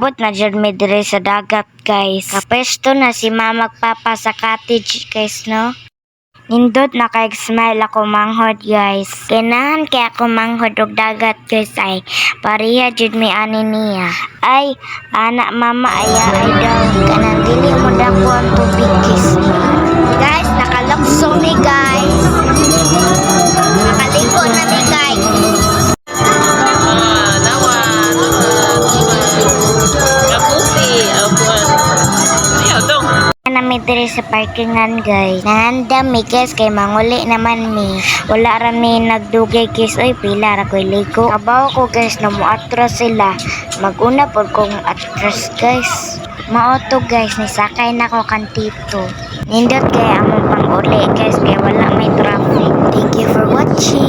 Naabot na jud mi dire sa dagat guys. Kapesto na si mama magpapa sa cottage guys no. Nindot na kay smile ako manghod guys. Kinahan kay ako manghod og dagat guys ay pareha jud mi ani niya. Ay anak mama aya ay daw kanang dili mo dako ang tubig guys. Guys nakalukso mi guys. Nakaligo na mi guys. Nami diri sa parkingan guys. Nangandam mi guys kay manguli naman mi. Wala ra mi nagdugay guys. Oy pila ra ko'y ligo. Kabaw ko guys na moatras sila. Maguna pod kong atras guys. Maoto guys ni sakay na ko kantito. Nindot kay among panguli guys kay wala may traffic. Thank you for watching.